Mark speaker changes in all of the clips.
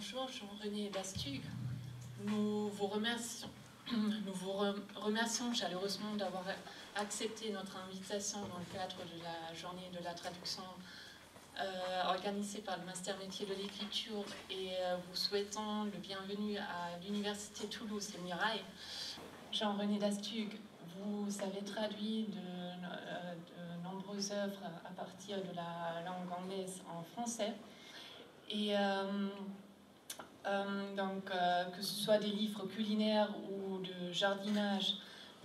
Speaker 1: Bonjour, Jean-René Bastug. Nous vous remercions chaleureusement d'avoir accepté notre invitation dans le cadre de la journée de la traduction organisée par le Master Métier de l'Écriture et vous souhaitons le bienvenu à l'Université Toulouse et Mirail. Jean-René Bastug, vous avez traduit de nombreuses œuvres à partir de la langue anglaise en français. Et que ce soit des livres culinaires ou de jardinage,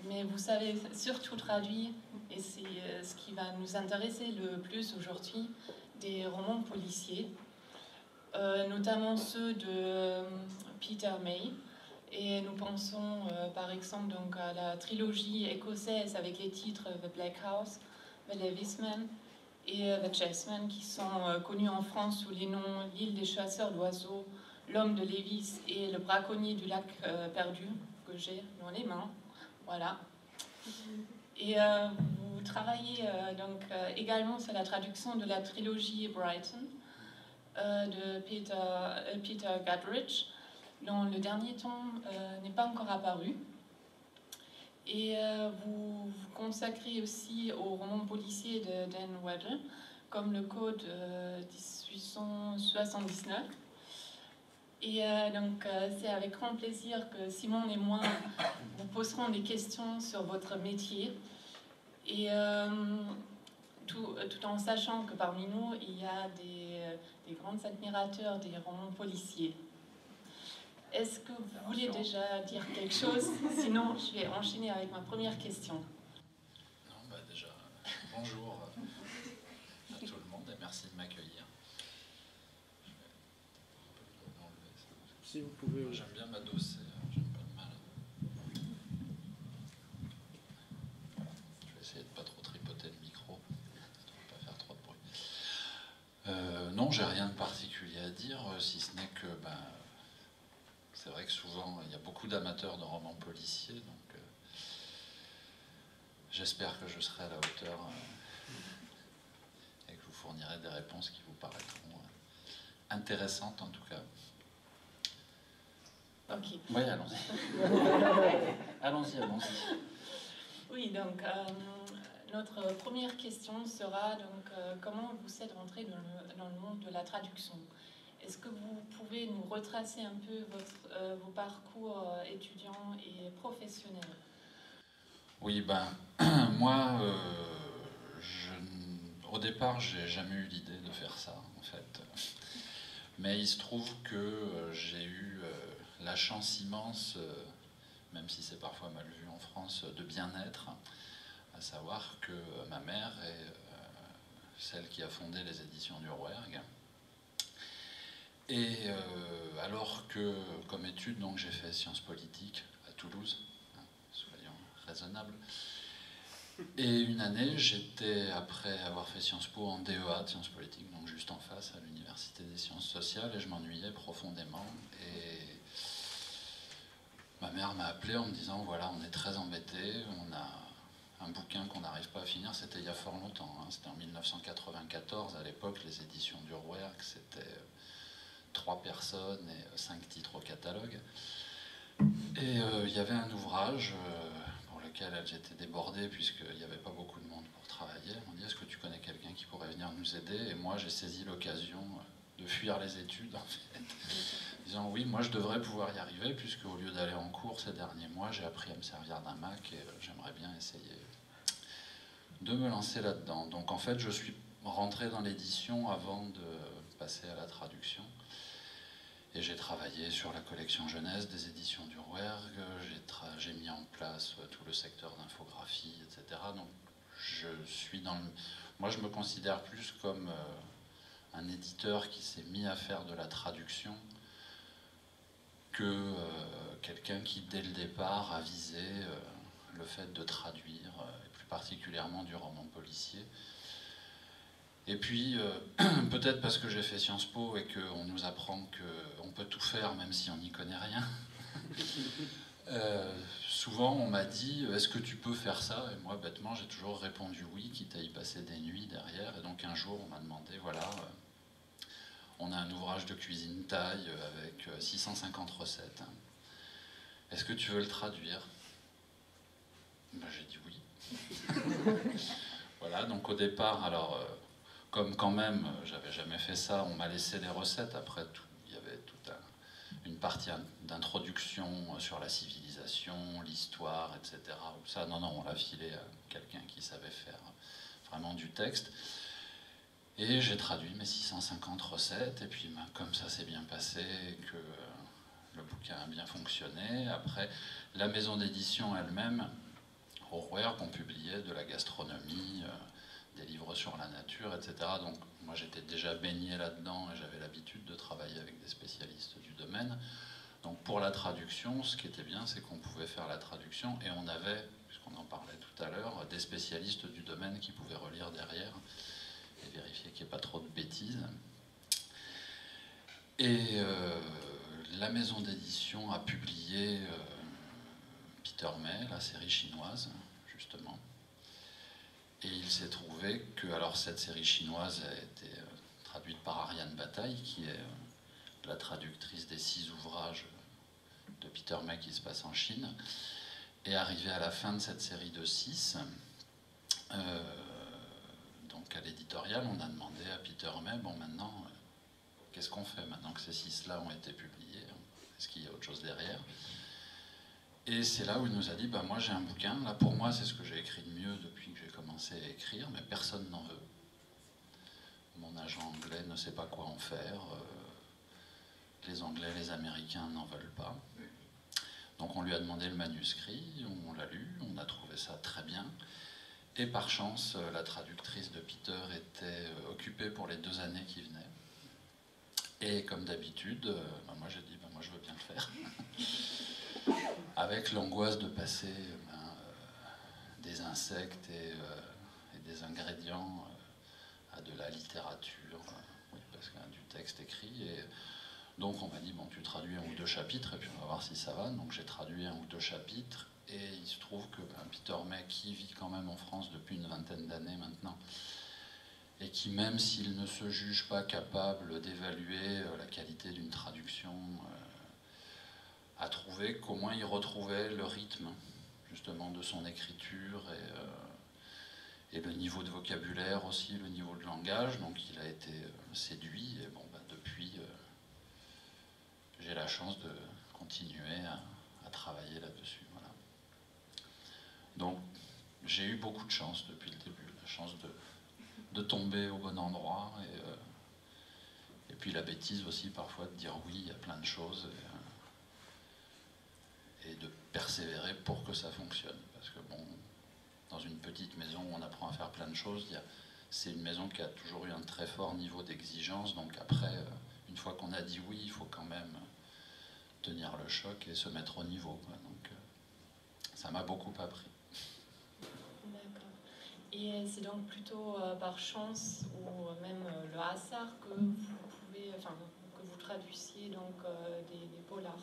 Speaker 1: mais vous avez surtout traduit, et c'est ce qui va nous intéresser le plus aujourd'hui, des romans policiers, notamment ceux de Peter May. Et nous pensons par exemple donc, à la trilogie écossaise avec les titres The Black House, The Levisman et The Chessmen, qui sont connus en France sous les noms L'île des chasseurs d'oiseaux, L'homme de Lévis et Le braconnier du lac perdu, que j'ai dans les mains. Voilà. Et vous travaillez également sur la traduction de la trilogie Brighton de Peter Gadrich, dont le dernier tome n'est pas encore apparu. Et vous vous consacrez aussi au roman policier de Dan Weddle, comme le Code 1879. Et c'est avec grand plaisir que Simon et moi vous poserons des questions sur votre métier. Et tout en sachant que parmi nous, il y a des grands admirateurs des romans policiers. Est-ce que vous voulez déjà dire quelque chose? Sinon, je vais enchaîner avec ma première question.
Speaker 2: Non, déjà, bonjour à tout le monde et merci de m'accueillir.
Speaker 3: Si vous pouvez.
Speaker 2: J'aime bien m'adosser, j'aime pas le mal. Voilà. Je vais essayer de pas trop tripoter le micro, de pas faire trop de bruit. Non, j'ai rien de particulier à dire, si ce n'est que c'est vrai que souvent il y a beaucoup d'amateurs de romans policiers, donc j'espère que je serai à la hauteur et que je vous fournirai des réponses qui vous paraîtront intéressantes en tout cas.
Speaker 1: Ok.
Speaker 2: Oui, allons-y. allons-y.
Speaker 1: Oui, donc notre première question sera comment vous êtes rentré dans le monde de la traduction? Est-ce que vous pouvez nous retracer un peu vos parcours étudiants et professionnels?
Speaker 2: Oui, moi, au départ, j'ai jamais eu l'idée de faire ça, en fait. Mais il se trouve que j'ai eu la chance immense, même si c'est parfois mal vu en France, de bien être, à savoir que ma mère est celle qui a fondé les éditions du Rouergue. Et alors que, comme étude, donc j'ai fait sciences politiques à Toulouse, soyons raisonnables. Et une année, j'étais, après avoir fait Sciences Po en DEA de sciences politiques, donc juste en face à l'Université des sciences sociales, et je m'ennuyais profondément. Et ma mère m'a appelé en me disant, voilà, on est très embêtés, on a un bouquin qu'on n'arrive pas à finir, c'était il y a fort longtemps, hein, c'était en 1994, à l'époque, les éditions du Rouergue, c'était 3 personnes et 5 titres au catalogue. Et il y avait un ouvrage pour lequel elles étaient débordées puisqu'il n'y avait pas beaucoup de monde pour travailler. Elles m'ont dit, est-ce que tu connais quelqu'un qui pourrait venir nous aider? Et moi, j'ai saisi l'occasion de fuir les études, en fait, disant, oui, moi, je devrais pouvoir y arriver puisque au lieu d'aller en cours ces derniers mois, j'ai appris à me servir d'un Mac et j'aimerais bien essayer de me lancer là-dedans. Donc, en fait, je suis rentré dans l'édition avant de passer à la traduction. Et j'ai travaillé sur la collection jeunesse des éditions du Rouergue, j'ai mis en place tout le secteur d'infographie, etc. Donc je suis moi je me considère plus comme un éditeur qui s'est mis à faire de la traduction que quelqu'un qui dès le départ a visé le fait de traduire, et plus particulièrement du roman policier. Et puis, peut-être parce que j'ai fait Sciences Po et qu'on nous apprend qu'on peut tout faire même si on n'y connaît rien. Souvent, on m'a dit, est-ce que tu peux faire ça? Et moi, bêtement, j'ai toujours répondu oui, quitte à y passer des nuits derrière. Et donc, un jour, on m'a demandé, voilà, on a un ouvrage de cuisine thaï avec 650 recettes. Est-ce que tu veux le traduire? Ben, j'ai dit oui. Voilà, donc au départ, alors, comme quand même, j'avais jamais fait ça, on m'a laissé des recettes. Après, il y avait toute une partie d'introduction sur la civilisation, l'histoire, etc. Ça, non, on l'a filé à quelqu'un qui savait faire vraiment du texte. Et j'ai traduit mes 650 recettes, et puis comme ça s'est bien passé, que le bouquin a bien fonctionné, après, la maison d'édition elle-même, Rowerk, on publiait de la gastronomie, des livres sur la nature, etc. Donc moi j'étais déjà baigné là-dedans, et j'avais l'habitude de travailler avec des spécialistes du domaine. Donc pour la traduction, ce qui était bien, c'est qu'on pouvait faire la traduction, et on avait, puisqu'on en parlait tout à l'heure, des spécialistes du domaine qui pouvaient relire derrière, et vérifier qu'il n'y ait pas trop de bêtises. Et la maison d'édition a publié Peter May, la série chinoise, justement. Et il s'est trouvé que alors, cette série chinoise a été traduite par Ariane Bataille, qui est la traductrice des 6 ouvrages de Peter May qui se passent en Chine. Et arrivé à la fin de cette série de 6, donc à l'éditorial, on a demandé à Peter May, bon maintenant, qu'est-ce qu'on fait maintenant que ces 6-là ont été publiés? Est-ce qu'il y a autre chose derrière? Et c'est là où il nous a dit, bah, moi j'ai un bouquin, là pour moi c'est ce que j'ai écrit de mieux depuis que j'ai commencé à écrire, mais personne n'en veut. Mon agent anglais ne sait pas quoi en faire, les Anglais, les Américains n'en veulent pas. Donc on lui a demandé le manuscrit, on l'a lu, on a trouvé ça très bien. Et par chance, la traductrice de Peter était occupée pour les 2 années qui venaient. Et comme d'habitude, moi j'ai dit, moi je veux bien le faire. Avec l'angoisse de passer des insectes et des ingrédients à de la littérature, oui, parce qu'il y a du texte écrit. Et donc on m'a dit, bon, tu traduis 1 ou 2 chapitres, et puis on va voir si ça va. Donc j'ai traduit 1 ou 2 chapitres, et il se trouve que Peter May, qui vit quand même en France depuis une 20aine d'années maintenant, et qui, même s'il ne se juge pas capable d'évaluer la qualité d'une traduction, a trouvé qu'au moins il retrouvait le rythme justement de son écriture et le niveau de vocabulaire aussi, le niveau de langage. Donc il a été séduit, et bon, depuis j'ai la chance de continuer à travailler là-dessus. Voilà. Donc j'ai eu beaucoup de chance depuis le début, la chance de tomber au bon endroit, et puis la bêtise aussi parfois de dire oui à plein de choses, et de persévérer pour que ça fonctionne. Parce que bon, dans une petite maison où on apprend à faire plein de choses, c'est une maison qui a toujours eu un très fort niveau d'exigence, donc après, une fois qu'on a dit oui, il faut quand même tenir le choc et se mettre au niveau, quoi. Donc ça m'a beaucoup appris.
Speaker 1: D'accord. Et c'est donc plutôt par chance ou même le hasard que vous pouvez, enfin, que vous traduisiez donc des polars.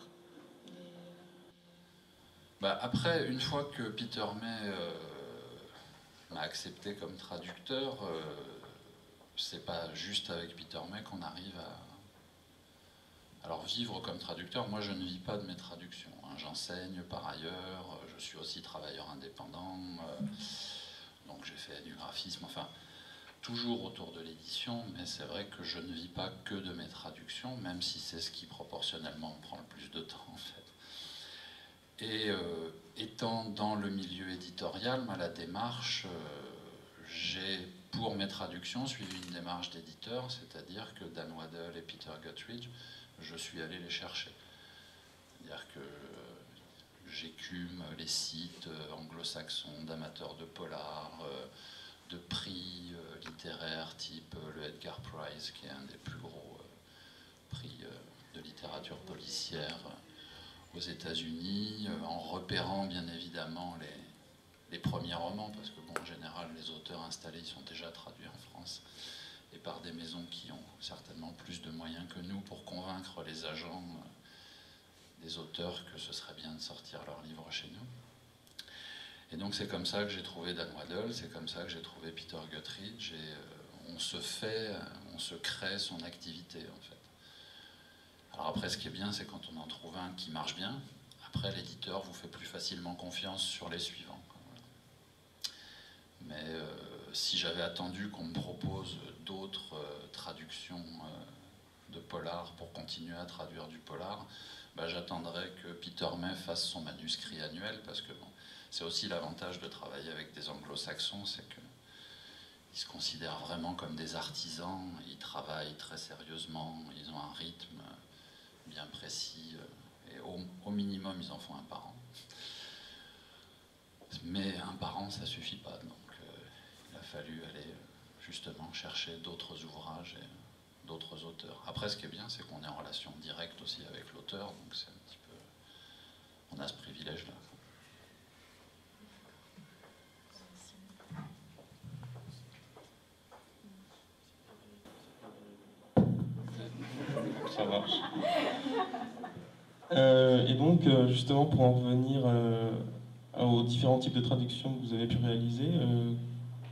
Speaker 2: Après, une fois que Peter May m'a accepté comme traducteur, c'est pas juste avec Peter May qu'on arrive à... Alors vivre comme traducteur, moi je ne vis pas de mes traductions, hein. J'enseigne par ailleurs, je suis aussi travailleur indépendant, donc j'ai fait du graphisme, enfin toujours autour de l'édition, mais c'est vrai que je ne vis pas que de mes traductions, même si c'est ce qui proportionnellement me prend le plus de temps en fait. Et étant dans le milieu éditorial, la démarche, j'ai pour mes traductions suivi une démarche d'éditeur, c'est-à-dire que Dan Waddell et Peter Guttridge, je suis allé les chercher. C'est-à-dire que j'écume les sites anglo-saxons d'amateurs de polar, de prix littéraires type le Edgar Prize, qui est un des plus gros prix de littérature policière aux États-Unis, en repérant bien évidemment les premiers romans, parce que bon, en général les auteurs installés sont déjà traduits en France, et par des maisons qui ont certainement plus de moyens que nous pour convaincre les agents des auteurs que ce serait bien de sortir leurs livres chez nous. Et donc c'est comme ça que j'ai trouvé Dan Waddell, c'est comme ça que j'ai trouvé Peter Guttridge, et on se crée son activité en fait. Alors après, ce qui est bien, c'est quand on en trouve un qui marche bien, après l'éditeur vous fait plus facilement confiance sur les suivants. Mais si j'avais attendu qu'on me propose d'autres traductions de polar pour continuer à traduire du polar, bah, j'attendrais que Peter May fasse son manuscrit annuel, parce que bon, c'est aussi l'avantage de travailler avec des anglo-saxons, c'est qu'ils se considèrent vraiment comme des artisans, ils travaillent très sérieusement, ils ont un rythme bien précis, et au minimum ils en font un par an. Mais un par an ça suffit pas, donc il a fallu aller justement chercher d'autres ouvrages et d'autres auteurs. Après, ce qui est bien, c'est qu'on est en relation directe aussi avec l'auteur, donc c'est un petit peu... on a ce privilège-là.
Speaker 4: Ça marche. Et donc, justement, pour en revenir aux différents types de traductions que vous avez pu réaliser,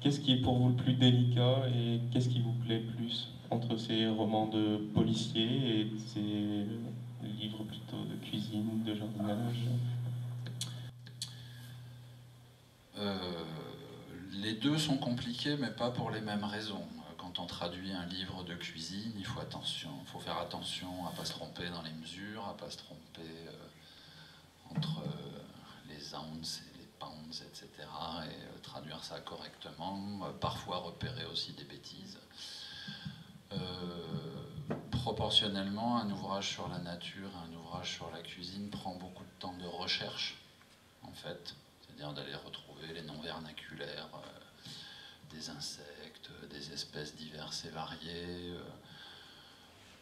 Speaker 4: qu'est-ce qui est pour vous le plus délicat et qu'est-ce qui vous plaît le plus entre ces romans de policiers et ces livres plutôt de cuisine, de jardinage?
Speaker 2: Les deux sont compliqués, mais pas pour les mêmes raisons. Quand on traduit un livre de cuisine, il faut faire attention à ne pas se tromper dans les mesures, à ne pas se tromper entre les ounces et les pounds, etc. Et traduire ça correctement, parfois repérer aussi des bêtises. Proportionnellement, un ouvrage sur la nature, un ouvrage sur la cuisine prend beaucoup de temps de recherche, en fait. C'est-à-dire d'aller retrouver les noms vernaculaires des insectes, des espèces diverses et variées.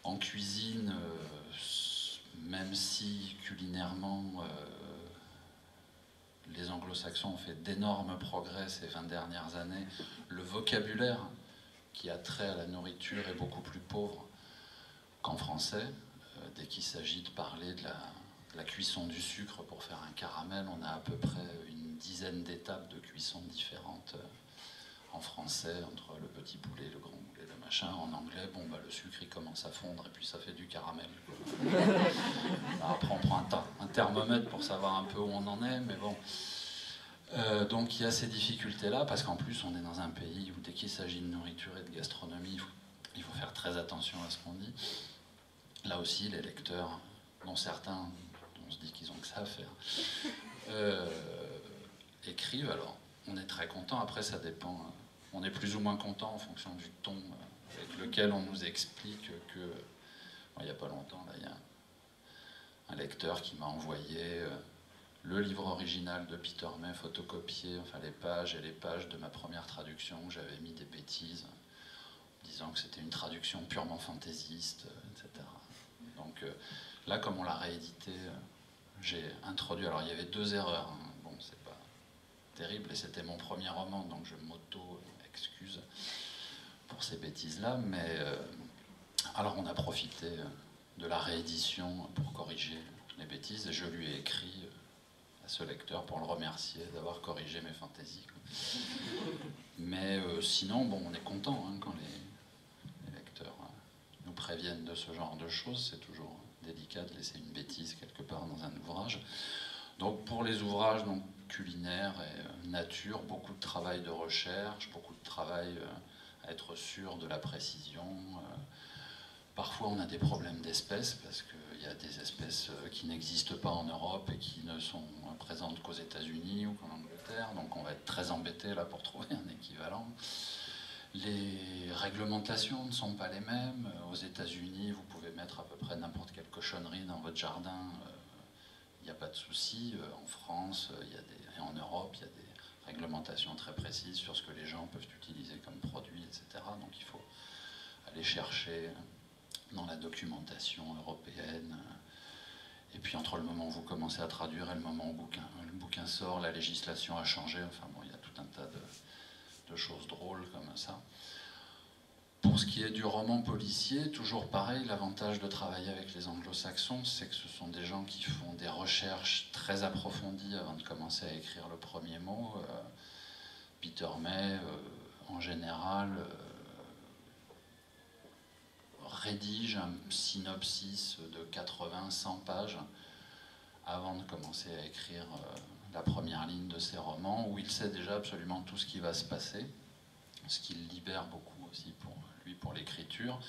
Speaker 2: En cuisine, même si culinairement les anglo-saxons ont fait d'énormes progrès ces 20 dernières années, le vocabulaire qui a trait à la nourriture est beaucoup plus pauvre qu'en français. Dès qu'il s'agit de parler de la cuisson du sucre pour faire un caramel, on a à peu près une dizaine d'étapes de cuisson différentes en français, entre le petit poulet, le grand poulet, le machin. En anglais, bon, bah, le sucre il commence à fondre et puis ça fait du caramel. Alors après, on prend un thermomètre pour savoir un peu où on en est, mais bon. Donc il y a ces difficultés-là, parce qu'en plus, on est dans un pays où dès qu'il s'agit de nourriture et de gastronomie, il faut faire très attention à ce qu'on dit. Là aussi, les lecteurs, dont certains, on se dit qu'ils ont que ça à faire, écrivent. Alors, on est très content. Après, ça dépend. On est plus ou moins content en fonction du ton avec lequel on nous explique que... Bon, il n'y a pas longtemps, là, il y a un lecteur qui m'a envoyé le livre original de Peter May photocopié, enfin les pages et les pages de ma première traduction, où j'avais mis des bêtises, disant que c'était une traduction purement fantaisiste, etc. Donc là, comme on l'a réédité, j'ai introduit... Alors, il y avait 2 erreurs. Hein. Bon, c'est pas terrible, et c'était mon premier roman, donc je m'auto-excuse pour ces bêtises-là, mais alors on a profité de la réédition pour corriger les bêtises, et je lui ai écrit à ce lecteur pour le remercier d'avoir corrigé mes fantaisies. Mais sinon, bon, on est content hein, quand les lecteurs nous préviennent de ce genre de choses. C'est toujours délicat de laisser une bêtise quelque part dans un ouvrage. Donc pour les ouvrages donc, culinaires et nature, beaucoup de travail de recherche, beaucoup de travail à être sûr de la précision. Parfois on a des problèmes d'espèces, parce qu'il y a des espèces qui n'existent pas en Europe et qui ne sont présentes qu'aux États-Unis ou qu'en Angleterre, donc on va être très embêté là pour trouver un équivalent. Les réglementations ne sont pas les mêmes. Aux États-Unis, vous pouvez mettre à peu près n'importe quelle cochonnerie dans votre jardin, il n'y a pas de souci. En France et en Europe, il y a des réglementations très précises sur ce que les gens peuvent utiliser comme produit, etc. Donc il faut aller chercher dans la documentation européenne. Et puis entre le moment où vous commencez à traduire et le moment où le bouquin sort, la législation a changé. Enfin bon, il y a tout un tas de choses drôles comme ça. Pour ce qui est du roman policier, toujours pareil, l'avantage de travailler avec les anglo-saxons, c'est que ce sont des gens qui font des recherches très approfondies avant de commencer à écrire le premier mot. Peter May, en général, rédige un synopsis de 80-100 pages avant de commencer à écrire la première ligne de ses romans, où il sait déjà absolument tout ce qui va se passer, ce qui le libère beaucoup aussi pour lui, pour l'écriture.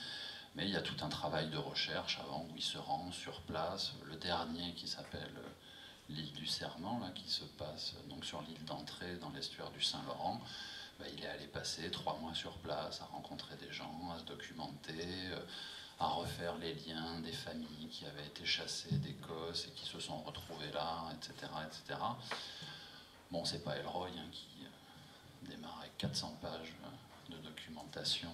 Speaker 2: Mais il y a tout un travail de recherche avant, où il se rend sur place. Le dernier, qui s'appelle l'île du Serment, là, qui se passe donc sur l'île d'Entrée dans l'estuaire du Saint-Laurent, il est allé passer 3 mois sur place, à rencontrer des gens, à se documenter, à refaire les liens des familles qui avaient été chassées d'Écosse et qui se sont retrouvées là, etc. etc. Bon, c'est pas Elroy hein, qui démarre avec 400 pages de documentation,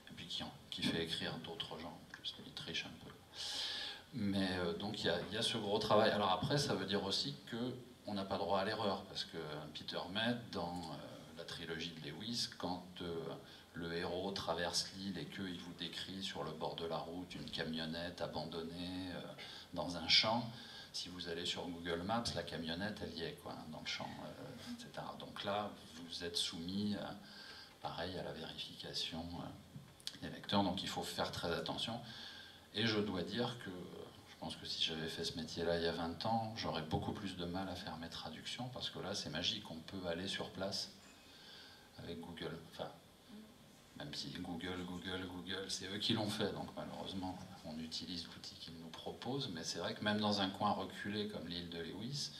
Speaker 2: et puis qui fait écrire d'autres gens, en plus, il triche un peu. Mais donc il y a ce gros travail. Alors après, ça veut dire aussi qu'on n'a pas droit à l'erreur, parce que Peter Mead, dans la trilogie de Lewis, quand le héros traverse l'île et qu'il vous décrit sur le bord de la route une camionnette abandonnée dans un champ, si vous allez sur Google Maps, la camionnette, elle y est, quoi, dans le champ, etc. Donc là, vous êtes soumis, pareil, à la vérification des lecteurs, donc il faut faire très attention. Et je dois dire que je pense que si j'avais fait ce métier-là il y a 20 ans, j'aurais beaucoup plus de mal à faire mes traductions, parce que là, c'est magique, on peut aller sur place avec Google. Enfin, même si Google, c'est eux qui l'ont fait, donc malheureusement, on utilise l'outil qu'ils nous proposent, mais c'est vrai que même dans un coin reculé comme l'île de Lewis,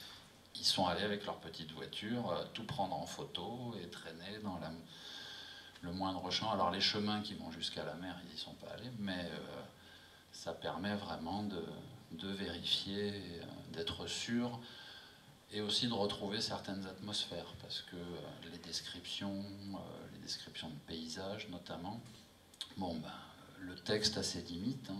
Speaker 2: ils sont allés avec leur petite voiture, tout prendre en photo et traîner dans le moindre champ. Alors les chemins qui vont jusqu'à la mer, ils n'y sont pas allés, mais ça permet vraiment de vérifier, d'être sûr, et aussi de retrouver certaines atmosphères, parce que les descriptions de paysages notamment, bon, le texte a ses limites, hein,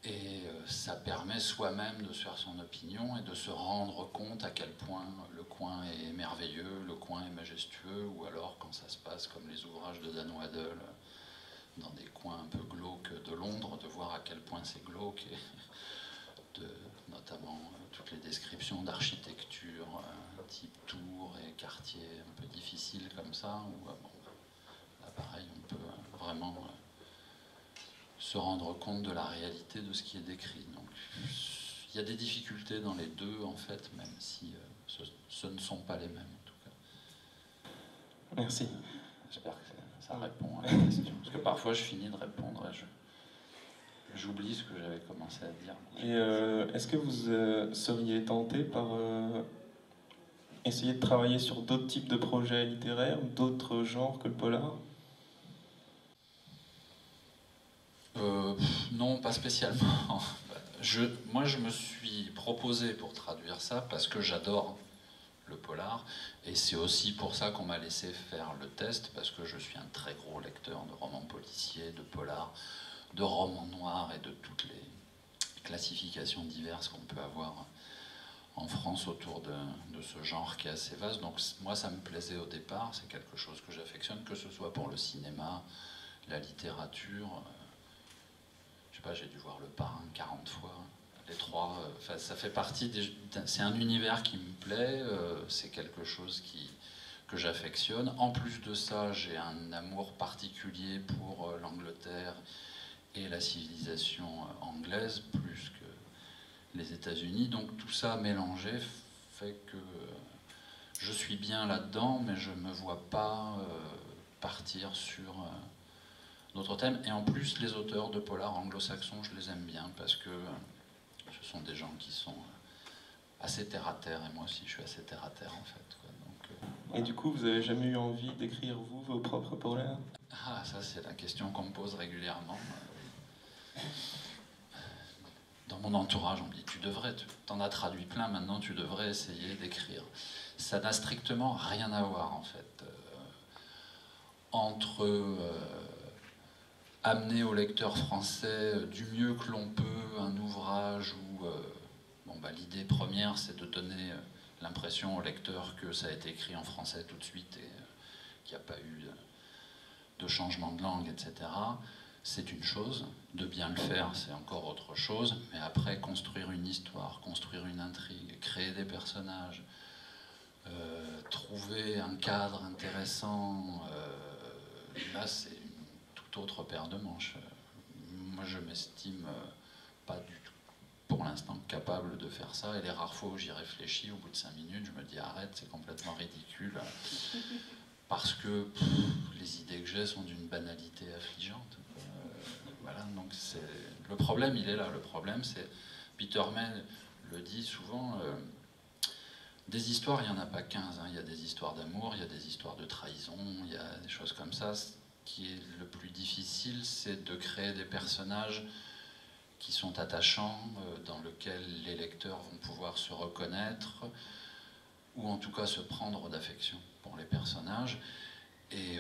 Speaker 2: et ça permet soi-même de se faire son opinion et de se rendre compte à quel point le coin est merveilleux, le coin est majestueux, ou alors quand ça se passe comme les ouvrages de Dan Waddell, dans des coins un peu glauques de Londres, de voir à quel point c'est glauque, et notamment toutes les descriptions d'architecture, type tours et quartiers un peu difficiles comme ça, où bon, là pareil, on peut vraiment se rendre compte de la réalité de ce qui est décrit. Donc il y a des difficultés dans les deux en fait, même si ce ne sont pas les mêmes en tout cas.
Speaker 4: Merci.
Speaker 2: J'espère que ça répond à la question. Parce que parfois je finis de répondre et j'oublie ce que j'avais commencé à dire.
Speaker 4: Et est-ce que vous seriez tenté par essayer de travailler sur d'autres types de projets littéraires, d'autres genres que le polar ?
Speaker 2: Non, pas spécialement. Moi, je me suis proposé pour traduire ça parce que j'adore le polar, et c'est aussi pour ça qu'on m'a laissé faire le test, parce que je suis un très gros lecteur de romans policiers, de polars, de romans noirs et de toutes les classifications diverses qu'on peut avoir en France autour de ce genre qui est assez vaste. Donc moi, ça me plaisait au départ, c'est quelque chose que j'affectionne, que ce soit pour le cinéma, la littérature. Je sais pas, j'ai dû voir Le Parrain 40 fois, les trois. Ça fait partie c'est un univers qui me plaît, c'est quelque chose que j'affectionne. En plus de ça, j'ai un amour particulier pour l'Angleterre et la civilisation anglaise, plus que les États-Unis. Donc tout ça mélangé fait que je suis bien là-dedans, mais je ne me vois pas partir sur d'autres thèmes. Et en plus, les auteurs de polar anglo-saxons, je les aime bien parce que ce sont des gens qui sont assez terre-à-terre, et moi aussi je suis assez terre-à-terre en fait. Quoi. Donc,
Speaker 4: voilà. Et du coup, vous avez jamais eu envie d'écrire, vous, vos propres polars ?
Speaker 2: Ah, ça c'est la question qu'on me pose régulièrement. Dans mon entourage, on me dit, t'en as traduit plein, maintenant tu devrais essayer d'écrire. Ça n'a strictement rien à voir en fait. Entre amener au lecteur français du mieux que l'on peut un ouvrage où l'idée première c'est de donner l'impression au lecteur que ça a été écrit en français tout de suite et qu'il n'y a pas eu de changement de langue, etc. C'est une chose, de bien le faire c'est encore autre chose, mais après construire une histoire, construire une intrigue, créer des personnages, trouver un cadre intéressant, là c'est une toute toute autre paire de manches. Moi, je m'estime pas du tout, pour l'instant, capable de faire ça. Et les rares fois où j'y réfléchis, au bout de 5 minutes, je me dis arrête, c'est complètement ridicule. Parce que les idées que j'ai sont d'une banalité affligeante. Voilà, donc le problème, il est là. Le problème, c'est, Peter May le dit souvent, des histoires, il n'y en a pas 15. Hein. Il y a des histoires d'amour, il y a des histoires de trahison, il y a des choses comme ça. Ce qui est le plus difficile, c'est de créer des personnages qui sont attachants, dans lesquels les lecteurs vont pouvoir se reconnaître, ou en tout cas se prendre d'affection pour les personnages. Et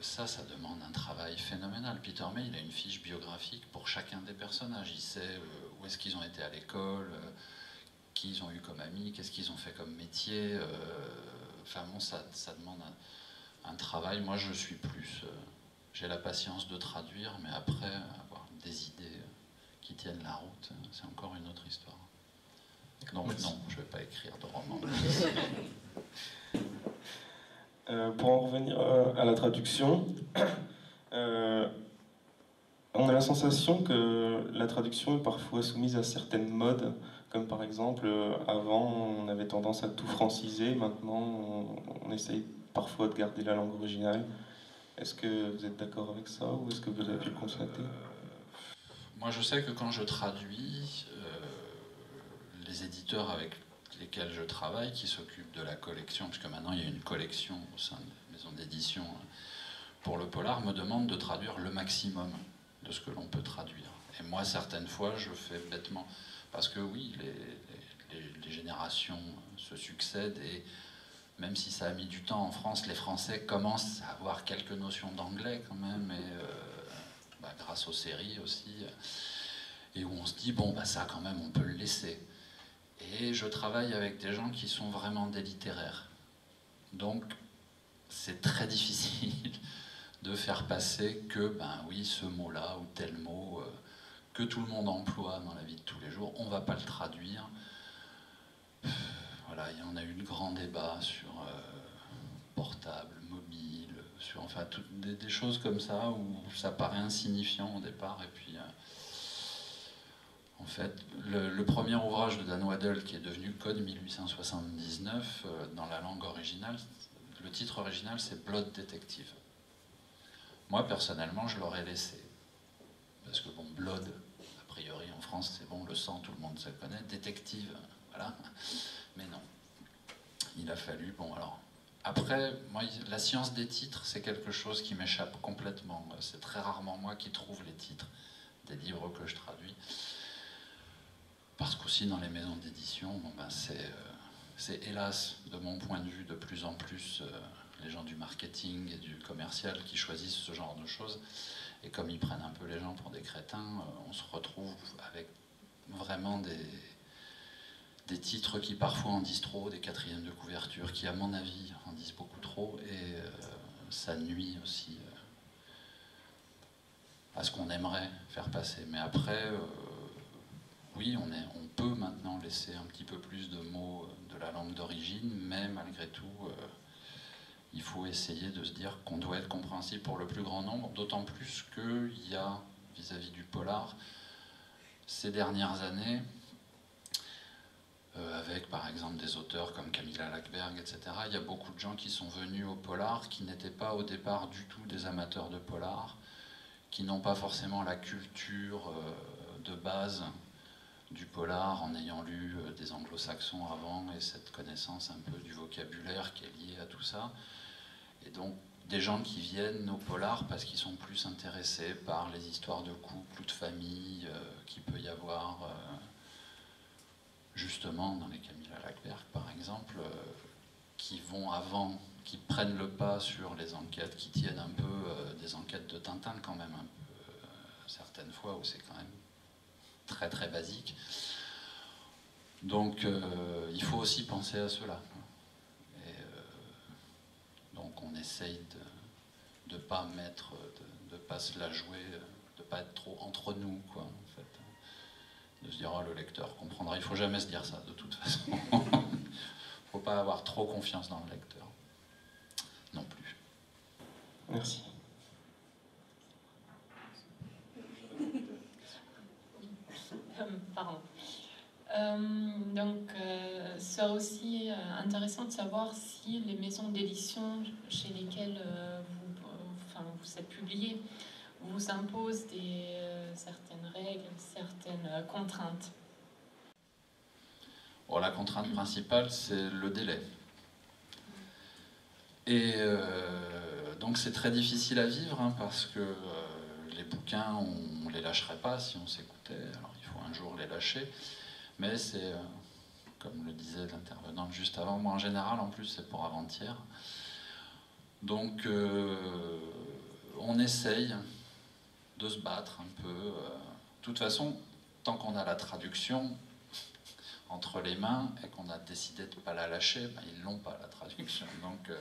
Speaker 2: ça demande un travail phénoménal. Peter May, il a une fiche biographique pour chacun des personnages. Il sait où est-ce qu'ils ont été à l'école, qui ils ont eu comme amis, qu'est-ce qu'ils ont fait comme métier. Enfin bon, ça demande un travail. Moi, je suis plus... j'ai la patience de traduire, mais après, avoir des idées qui tiennent la route, c'est encore une autre histoire. Donc non, je ne vais pas écrire de roman.
Speaker 4: Pour en revenir à la traduction, on a la sensation que la traduction est parfois soumise à certaines modes, comme par exemple, avant on avait tendance à tout franciser, maintenant on essaye parfois de garder la langue originale. Est-ce que vous êtes d'accord avec ça, ou est-ce que vous avez pu le constater ?
Speaker 2: Moi, je sais que quand je traduis, les éditeurs avec lesquels je travaille, qui s'occupent de la collection, puisque maintenant il y a une collection au sein de la maison d'édition pour le polar, me demandent de traduire le maximum de ce que l'on peut traduire. Et moi, certaines fois, je fais bêtement, parce que oui, les générations se succèdent, et même si ça a mis du temps en France, les Français commencent à avoir quelques notions d'anglais quand même, et grâce aux séries aussi, et où on se dit, bon, ça quand même, on peut le laisser. Et je travaille avec des gens qui sont vraiment des littéraires. Donc, c'est très difficile de faire passer que, oui, ce mot-là ou tel mot que tout le monde emploie dans la vie de tous les jours, on ne va pas le traduire. Voilà, on a eu le grand débat sur portable, mobile, sur enfin des choses comme ça où ça paraît insignifiant au départ, et puis en fait, le premier ouvrage de Dan Waddell, qui est devenu Code 1879, dans la langue originale, le titre original, c'est Blood Detective. Moi, personnellement, je l'aurais laissé. Parce que, bon, Blood, a priori, en France, c'est bon, le sang, tout le monde se connaît. Détective, voilà. Mais non. Il a fallu, bon, alors... Après, moi, la science des titres, c'est quelque chose qui m'échappe complètement. C'est très rarement moi qui trouve les titres des livres que je traduis. Parce qu'aussi dans les maisons d'édition, c'est hélas, de mon point de vue, de plus en plus les gens du marketing et du commercial qui choisissent ce genre de choses. Et comme ils prennent un peu les gens pour des crétins, on se retrouve avec vraiment des titres qui parfois en disent trop, des quatrièmes de couverture qui, à mon avis, en disent beaucoup trop. Et ça nuit aussi à ce qu'on aimerait faire passer. Mais après... oui, on peut maintenant laisser un petit peu plus de mots de la langue d'origine, mais malgré tout, il faut essayer de se dire qu'on doit être compréhensible pour le plus grand nombre, d'autant plus qu'il y a, vis-à-vis du polar, ces dernières années, avec par exemple des auteurs comme Camilla Lackberg, etc., il y a beaucoup de gens qui sont venus au polar, qui n'étaient pas au départ du tout des amateurs de polar, qui n'ont pas forcément la culture de base du polar, en ayant lu des anglo-saxons avant, et cette connaissance un peu du vocabulaire qui est lié à tout ça. Et donc des gens qui viennent au polar parce qu'ils sont plus intéressés par les histoires de couple ou de famille qu'il peut y avoir justement dans les Camilla Lackberg par exemple, qui vont avant, qui prennent le pas sur les enquêtes, qui tiennent un peu des enquêtes de Tintin quand même, un peu, certaines fois où c'est quand même très très basique. Donc il faut aussi penser à cela. Et, donc on essaye de ne pas mettre, de pas se la jouer, de pas être trop entre nous, quoi, en fait. De se dire, oh, le lecteur comprendra. Il ne faut jamais se dire ça, de toute façon. Il ne faut pas avoir trop confiance dans le lecteur. Non plus.
Speaker 4: Merci.
Speaker 1: C'est aussi intéressant de savoir si les maisons d'édition chez lesquelles vous êtes publié vous imposent certaines règles, certaines contraintes.
Speaker 2: Bon, la contrainte principale, c'est le délai. Et donc c'est très difficile à vivre, hein, parce que les bouquins, on ne les lâcherait pas si on s'écoutait. Alors il faut un jour les lâcher. Mais c'est, comme le disait l'intervenante juste avant, moi en général, en plus, c'est pour avant-hier. Donc on essaye de se battre un peu. De toute façon, tant qu'on a la traduction entre les mains et qu'on a décidé de ne pas la lâcher, ben, ils l'ont pas, la traduction. Donc,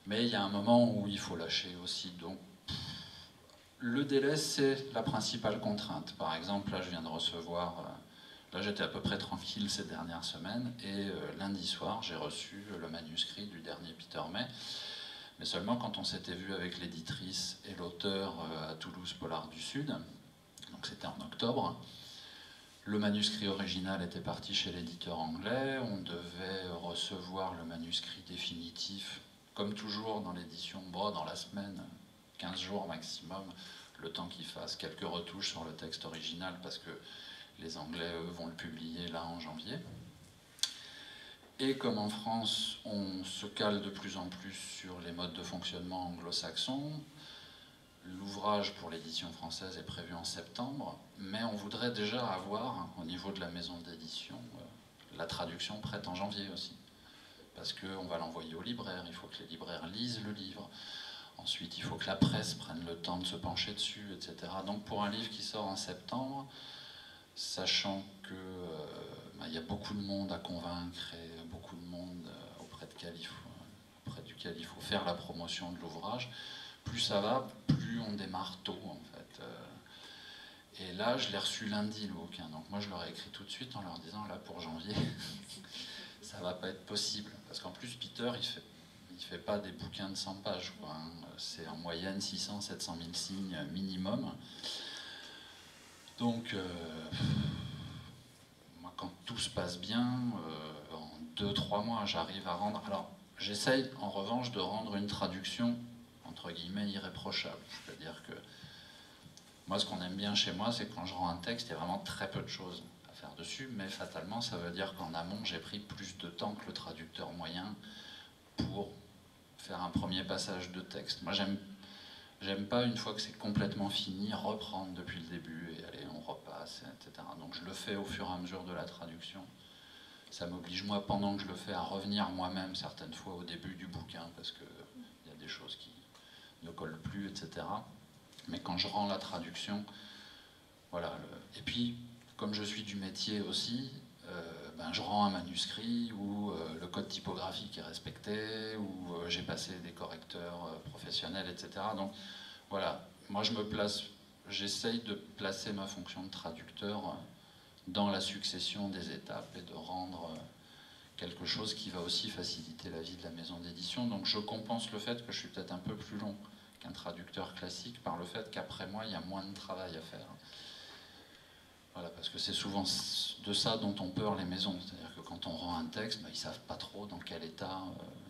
Speaker 2: mais il y a un moment où il faut lâcher aussi. Donc, le délai, c'est la principale contrainte. Par exemple, là, je viens de recevoir... Là, j'étais à peu près tranquille ces dernières semaines, et lundi soir, j'ai reçu le manuscrit du dernier Peter May. Mais seulement quand on s'était vu avec l'éditrice et l'auteur à Toulouse Polar du Sud, donc c'était en octobre. Le manuscrit original était parti chez l'éditeur anglais, on devait recevoir le manuscrit définitif, comme toujours dans l'édition, dans la semaine, 15 jours maximum, le temps qu'il fasse quelques retouches sur le texte original, parce que les Anglais, eux, vont le publier là en janvier. Et comme en France, on se cale de plus en plus sur les modes de fonctionnement anglo-saxons, l'ouvrage pour l'édition française est prévu en septembre, mais on voudrait déjà avoir, au niveau de la maison d'édition, la traduction prête en janvier aussi. Parce qu'on va l'envoyer aux libraires, il faut que les libraires lisent le livre. Ensuite, il faut que la presse prenne le temps de se pencher dessus, etc. Donc pour un livre qui sort en septembre, sachant que y a beaucoup de monde à convaincre et beaucoup de monde auprès duquel il faut faire la promotion de l'ouvrage, plus ça va, plus on démarre tôt en fait. Et là, je l'ai reçu lundi le bouquin, donc moi je leur ai écrit tout de suite en leur disant là pour janvier, ça va pas être possible, parce qu'en plus Peter il fait pas des bouquins de 100 pages, quoi, hein. C'est en moyenne 600-700 000 signes minimum. Donc moi quand tout se passe bien, en 2-3 mois j'arrive à rendre. Alors j'essaye en revanche de rendre une traduction entre guillemets irréprochable. C'est-à-dire que moi, ce qu'on aime bien chez moi, c'est que quand je rends un texte, il y a vraiment très peu de choses à faire dessus, mais fatalement, ça veut dire qu'en amont, j'ai pris plus de temps que le traducteur moyen pour faire un premier passage de texte. Moi, j'aime pas, une fois que c'est complètement fini, reprendre depuis le début et allez, on repasse, etc. Donc je le fais au fur et à mesure de la traduction. Ça m'oblige, moi, pendant que je le fais, à revenir moi-même certaines fois au début du bouquin, parce qu'il y a des choses qui ne collent plus, etc. Mais quand je rends la traduction, voilà. Et puis, comme je suis du métier aussi, je rends un manuscrit où le code typographique est respecté, où j'ai passé des correcteurs professionnels, etc. Donc voilà, moi j'essaye de placer ma fonction de traducteur dans la succession des étapes et de rendre quelque chose qui va aussi faciliter la vie de la maison d'édition. Donc je compense le fait que je suis peut-être un peu plus long qu'un traducteur classique par le fait qu'après moi, il y a moins de travail à faire. Voilà, parce que c'est souvent de ça dont ont peur les maisons. C'est-à-dire que quand on rend un texte, ils ne savent pas trop dans quel état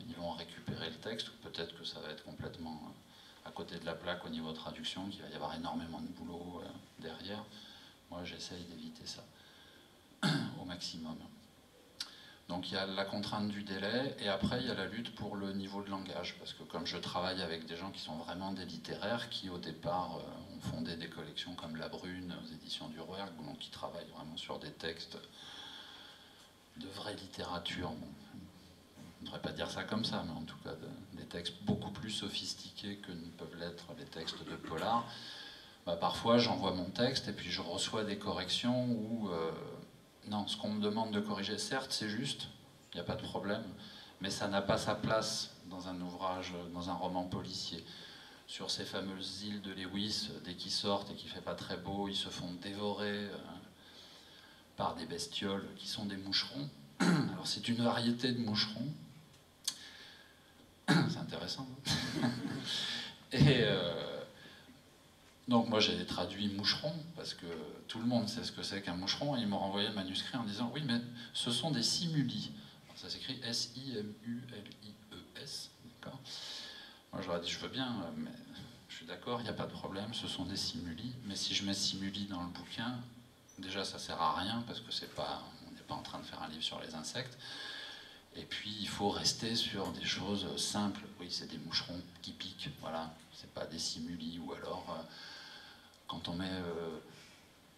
Speaker 2: ils vont récupérer le texte, ou peut-être que ça va être complètement à côté de la plaque au niveau de traduction, qu'il va y avoir énormément de boulot derrière. Moi, j'essaye d'éviter ça au maximum. Donc il y a la contrainte du délai, et après il y a la lutte pour le niveau de langage, parce que comme je travaille avec des gens qui sont vraiment des littéraires, qui au départ ont fondé des collections comme La Brune aux éditions du Rouergue, donc qui travaillent vraiment sur des textes de vraie littérature, bon, je ne devrais pas dire ça comme ça, mais en tout cas des textes beaucoup plus sophistiqués que ne peuvent l'être les textes de polar. Parfois j'envoie mon texte et puis je reçois des corrections où non, ce qu'on me demande de corriger, certes, c'est juste, il n'y a pas de problème, mais ça n'a pas sa place dans un ouvrage, dans un roman policier. Sur ces fameuses îles de Lewis, dès qu'ils sortent et qu'il ne fait pas très beau, ils se font dévorer par des bestioles qui sont des moucherons. Alors c'est une variété de moucherons. C'est intéressant. Et Donc moi j'ai traduit moucheron, parce que tout le monde sait ce que c'est qu'un moucheron, et ils m'ont renvoyé le manuscrit en disant oui mais ce sont des simulis. Alors, ça s'écrit S-I-M-U-L-I-E-S. D'accord. Moi je leur ai dit je veux bien, mais je suis d'accord, il n'y a pas de problème, ce sont des simulis, mais si je mets simuli dans le bouquin, déjà ça sert à rien, parce que on n'est pas en train de faire un livre sur les insectes. Et puis il faut rester sur des choses simples. Oui, c'est des moucherons qui piquent, voilà, c'est pas des simulis, ou alors quand on met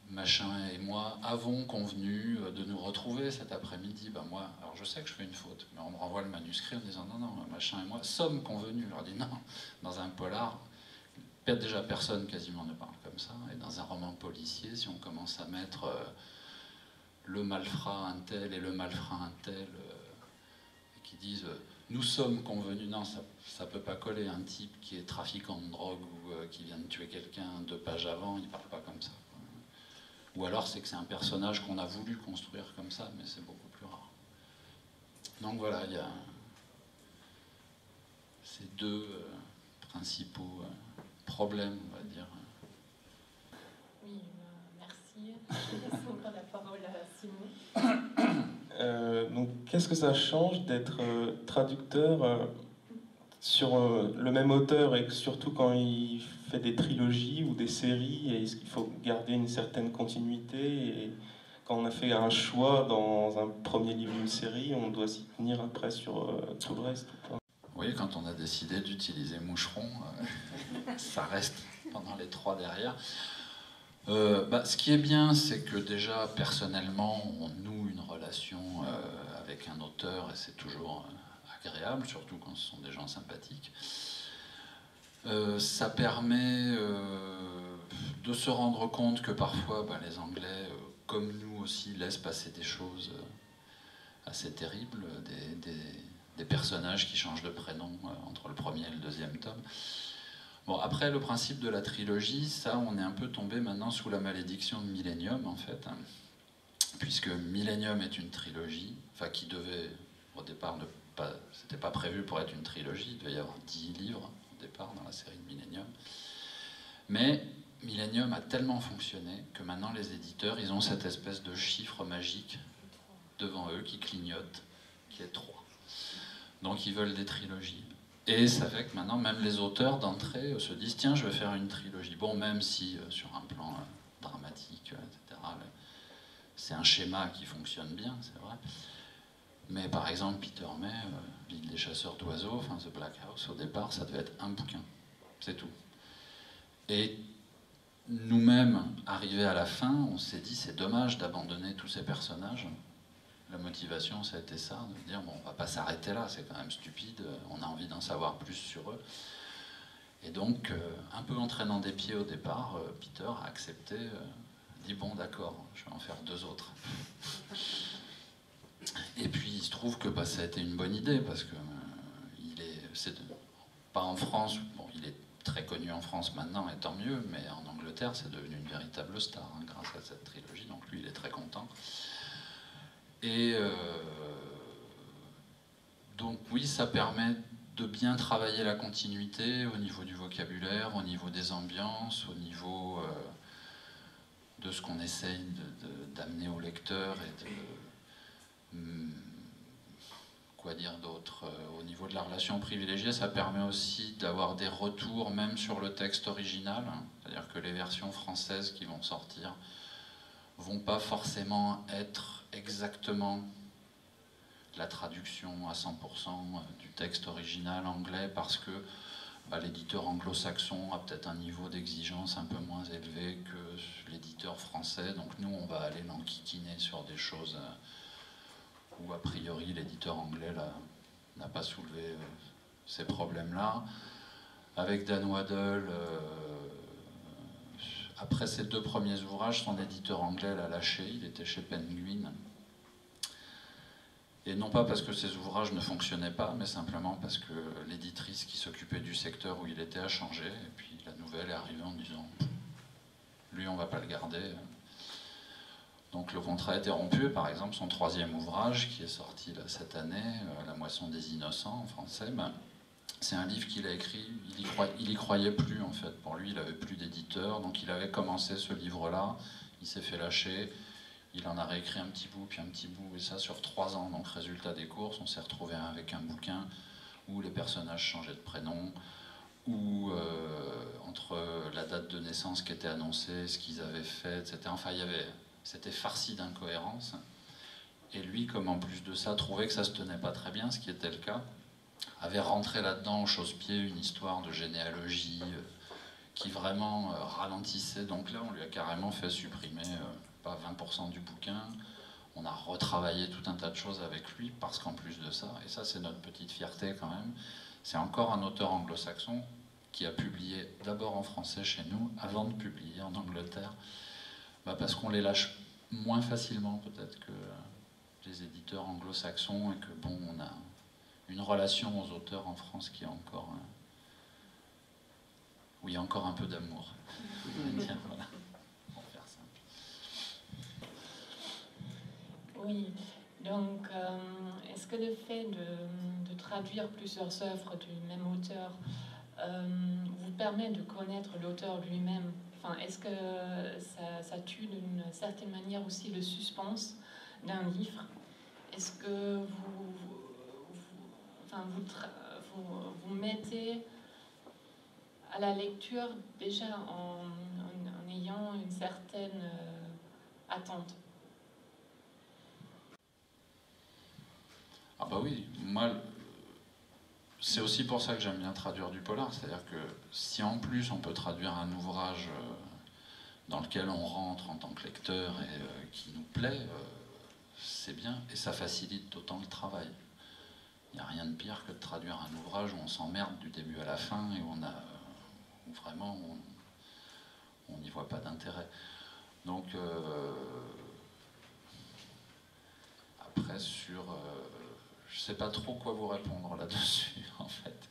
Speaker 2: machin et moi avons convenu de nous retrouver cet après-midi, ben moi, alors je sais que je fais une faute, mais on me renvoie le manuscrit en disant non, machin et moi sommes convenus. Je leur dis non, dans un polar, déjà personne quasiment ne parle comme ça, et dans un roman policier, si on commence à mettre le malfrat un tel et le malfrat un tel, et qui disent nous sommes convenus, non, ça ne peut pas coller. Un type qui est trafiquant de drogue ou qui vient de tuer quelqu'un 2 pages avant, il ne parle pas comme ça. Ou alors c'est que c'est un personnage qu'on a voulu construire comme ça, mais c'est beaucoup plus rare. Donc voilà, il y a ces deux principaux problèmes, on va dire.
Speaker 1: Oui, merci. Je laisse encore la parole à Simon.
Speaker 4: Donc, qu'est-ce que ça change d'être traducteur sur le même auteur, et surtout quand il fait des trilogies ou des séries, et est-ce qu'il faut garder une certaine continuité, et quand on a fait un choix dans un premier livre d'une série, on doit s'y tenir après sur tout le reste ou pas?
Speaker 2: Oui, quand on a décidé d'utiliser moucheron, ça reste pendant les 3 derrière. Ce qui est bien, c'est que déjà, personnellement, on noue une relation avec un auteur, et c'est toujours agréable, surtout quand ce sont des gens sympathiques. Ça permet de se rendre compte que parfois, les Anglais, comme nous aussi, laissent passer des choses assez terribles, des personnages qui changent de prénom entre le premier et le deuxième tome. Bon, après, le principe de la trilogie, ça, on est un peu tombé maintenant sous la malédiction de Millennium, en fait, puisque Millennium est une trilogie, enfin, qui devait, au départ, c'était pas prévu pour être une trilogie, il devait y avoir 10 livres, au départ, dans la série de Millennium. Mais Millennium a tellement fonctionné que maintenant, les éditeurs, ils ont cette espèce de chiffre magique devant eux qui clignote, qui est 3. Donc, ils veulent des trilogies. Et ça fait que maintenant, même les auteurs d'entrée se disent « Tiens, je vais faire une trilogie ». Bon, même si sur un plan dramatique, etc., c'est un schéma qui fonctionne bien, c'est vrai. Mais par exemple, Peter May, L'île des chasseurs d'oiseaux, enfin The Black House, au départ, ça devait être un bouquin. C'est tout. Et nous-mêmes, arrivés à la fin, on s'est dit « C'est dommage d'abandonner tous ces personnages ». La motivation, ça a été ça, de dire, bon, on va pas s'arrêter là, c'est quand même stupide, on a envie d'en savoir plus sur eux. Et donc, un peu entraînant des pieds au départ, Peter a accepté, dit, bon, d'accord, je vais en faire 2 autres. Et puis, il se trouve que ça a été une bonne idée, parce que pas en France, bon, il est très connu en France maintenant, et tant mieux, mais en Angleterre, c'est devenu une véritable star, grâce à cette trilogie, donc lui, il est très content. Et donc oui, ça permet de bien travailler la continuité au niveau du vocabulaire, au niveau des ambiances, au niveau de ce qu'on essaye d'amener au lecteur, et quoi dire d'autre, au niveau de la relation privilégiée, ça permet aussi d'avoir des retours même sur le texte original, c'est-à-dire que les versions françaises qui vont sortir vont pas forcément être exactement la traduction à 100% du texte original anglais, parce que l'éditeur anglo-saxon a peut-être un niveau d'exigence un peu moins élevé que l'éditeur français, donc nous on va aller l'enquiquiner sur des choses où a priori l'éditeur anglais n'a pas soulevé ces problèmes-là. Avec Dan Waddell, après ses 2 premiers ouvrages, son éditeur anglais l'a lâché, il était chez Penguin. Et non pas parce que ses ouvrages ne fonctionnaient pas, mais simplement parce que l'éditrice qui s'occupait du secteur où il était a changé, et puis la nouvelle est arrivée en disant « lui, on ne va pas le garder ». Donc le contrat a été rompu. Par exemple, son 3e ouvrage, qui est sorti là, cette année, La moisson des innocents en français, C'est un livre qu'il a écrit, il y croyait plus en fait. Pour lui, il avait plus d'éditeur, donc il avait commencé ce livre-là, il s'est fait lâcher, il en a réécrit un petit bout, puis un petit bout, et ça sur 3 ans. Donc résultat des courses, on s'est retrouvé avec un bouquin où les personnages changeaient de prénom, où entre la date de naissance qui était annoncée, ce qu'ils avaient fait, etc. Enfin, c'était farci d'incohérences. Et lui, comme en plus de ça, trouvait que ça se tenait pas très bien, ce qui était le cas, avait rentré là-dedans au chausse-pied une histoire de généalogie qui vraiment ralentissait. Donc là, on lui a carrément fait supprimer pas 20% du bouquin. On a retravaillé tout un tas de choses avec lui parce qu'en plus de ça, et ça c'est notre petite fierté quand même, c'est encore un auteur anglo-saxon qui a publié d'abord en français chez nous avant de publier en Angleterre, parce qu'on les lâche moins facilement peut-être que les éditeurs anglo-saxons, et que bon, on a une relation aux auteurs en France qui est encore où il y a encore un peu d'amour. Voilà, pour faire simple.
Speaker 1: Oui, donc est-ce que le fait de traduire plusieurs œuvres du même auteur vous permet de connaître l'auteur lui-même? Enfin, est-ce que ça tue d'une certaine manière aussi le suspense d'un livre? Est-ce que vous mettez à la lecture déjà en ayant une certaine attente?
Speaker 2: Ah bah oui, moi, c'est aussi pour ça que j'aime bien traduire du polar, c'est-à-dire que si en plus on peut traduire un ouvrage dans lequel on rentre en tant que lecteur et qui nous plaît, c'est bien, et ça facilite d'autant le travail. Il n'y a rien de pire que de traduire un ouvrage où on s'emmerde du début à la fin et où vraiment on n'y voit pas d'intérêt. Donc après sur... je ne sais pas trop quoi vous répondre là-dessus, en fait.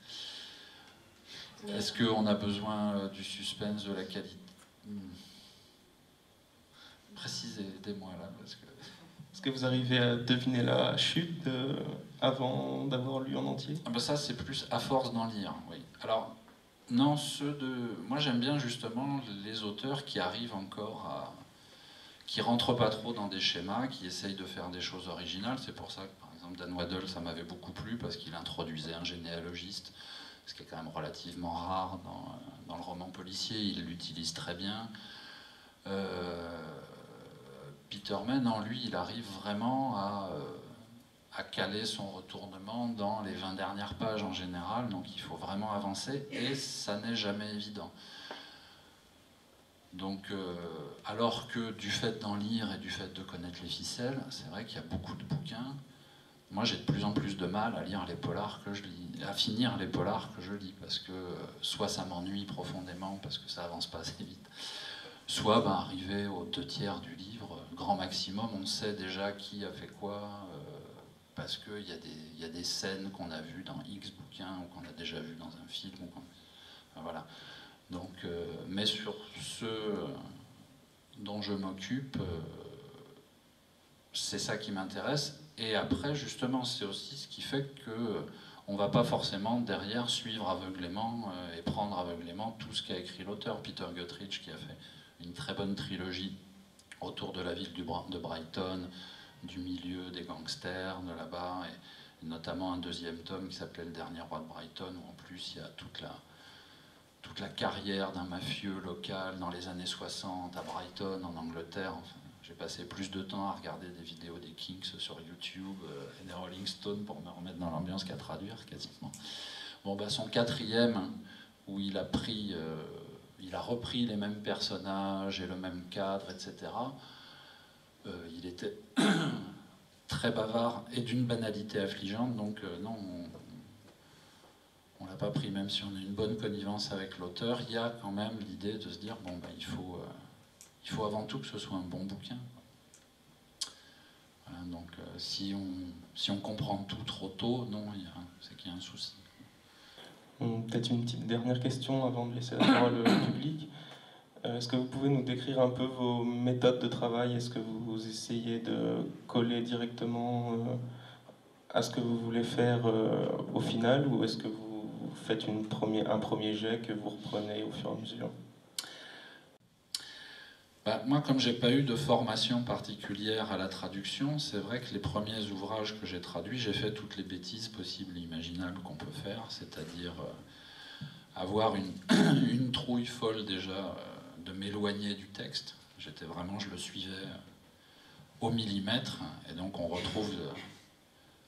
Speaker 2: Est-ce qu'on a besoin du suspense, de la qualité? Précisez, aidez-moi là, parce que...
Speaker 4: Est-ce que vous arrivez à deviner la chute avant d'avoir lu en entier?
Speaker 2: Ah ben ça, c'est plus à force d'en lire, oui. Alors, non, moi, j'aime bien justement les auteurs qui arrivent encore à... qui rentrent pas trop dans des schémas, qui essayent de faire des choses originales. C'est pour ça que, par exemple, Dan Waddell, ça m'avait beaucoup plu, parce qu'il introduisait un généalogiste, ce qui est quand même relativement rare dans le roman policier. Il l'utilise très bien. Peter Mann, en lui, il arrive vraiment à caler son retournement dans les 20 dernières pages en général, donc il faut vraiment avancer, et ça n'est jamais évident. Donc, alors que du fait d'en lire et du fait de connaître les ficelles, c'est vrai qu'il y a beaucoup de bouquins. Moi, j'ai de plus en plus de mal à lire les polars que je lis, à finir les polars que je lis, parce que soit ça m'ennuie profondément, parce que ça avance pas assez vite, soit arrivé aux 2/3 du livre, grand maximum, on sait déjà qui a fait quoi, parce qu'il y a des scènes qu'on a vues dans X bouquins, ou qu'on a déjà vues dans un film, voilà. Donc, mais sur ceux dont je m'occupe, c'est ça qui m'intéresse. Et après, justement, c'est aussi ce qui fait qu'on ne va pas forcément derrière suivre aveuglément et prendre aveuglément tout ce qu'a écrit l'auteur. Peter Guttridge, qui a fait une très bonne trilogie autour de la ville de Brighton, du milieu des gangsters de là-bas, et notamment un 2e tome qui s'appelait Le Dernier Roi de Brighton, où en plus il y a toute la carrière d'un mafieux local dans les années 60 à Brighton, en Angleterre. Enfin, j'ai passé plus de temps à regarder des vidéos des Kings sur YouTube et des Rolling Stones pour me remettre dans l'ambiance qu'à traduire quasiment. Bon, son 4e, où il a repris les mêmes personnages et le même cadre, etc. Il était très bavard et d'une banalité affligeante, donc non, on ne l'a pas pris, même si on a une bonne connivence avec l'auteur. Il y a quand même l'idée de se dire, il faut avant tout que ce soit un bon bouquin. Voilà, donc si on comprend tout trop tôt, non, c'est qu'il y a un souci.
Speaker 4: Peut-être une petite dernière question avant de laisser la parole au public. Est-ce que vous pouvez nous décrire un peu vos méthodes de travail? Est-ce que vous essayez de coller directement à ce que vous voulez faire au final, ou est-ce que vous faites un premier jet que vous reprenez au fur et à mesure?
Speaker 2: Moi, comme j'ai pas eu de formation particulière à la traduction, c'est vrai que les premiers ouvrages que j'ai traduits, j'ai fait toutes les bêtises possibles et imaginables qu'on peut faire, c'est-à-dire avoir une trouille folle déjà de m'éloigner du texte. Je le suivais au millimètre, et donc on retrouve,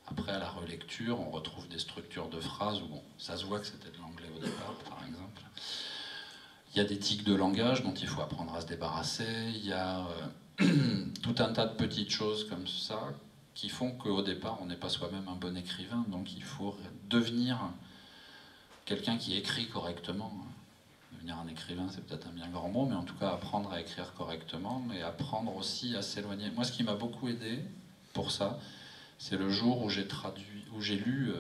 Speaker 2: après à la relecture, on retrouve des structures de phrases où ça se voit que c'était de l'anglais au départ, par exemple. Il y a des tics de langage dont il faut apprendre à se débarrasser, il y a tout un tas de petites choses comme ça qui font qu'au départ on n'est pas soi-même un bon écrivain, donc il faut devenir quelqu'un qui écrit correctement. Devenir un écrivain, c'est peut-être un bien grand mot, mais en tout cas apprendre à écrire correctement, mais apprendre aussi à s'éloigner. Moi, ce qui m'a beaucoup aidé pour ça, c'est le jour où j'ai lu